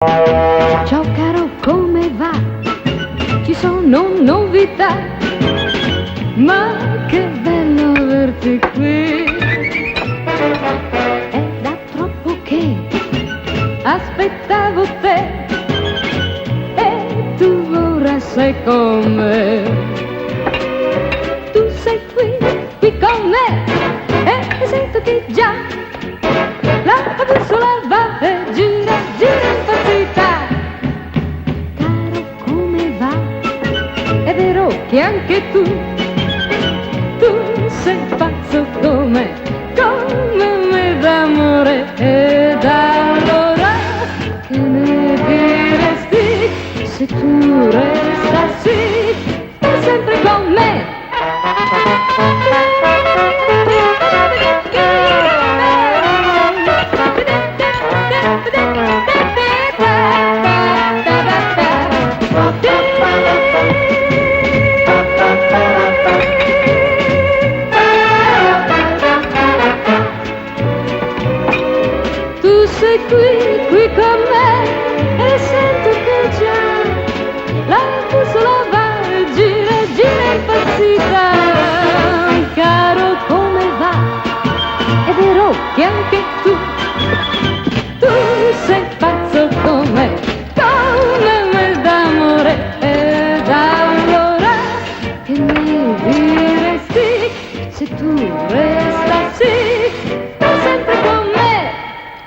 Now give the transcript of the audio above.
Ciao caro, come va? Ci sono novità, ma che bello averti qui. È da troppo che aspettavo te e tu ora sei con me. Tu sei qui con me e sento che già la bussola va e gira, gira impazzita. Caro, come va? È vero che anche tu sei pazzo come me d'amore. Ed allora che ne diresti se tu restassi per sempre con me? Tu sei qui con me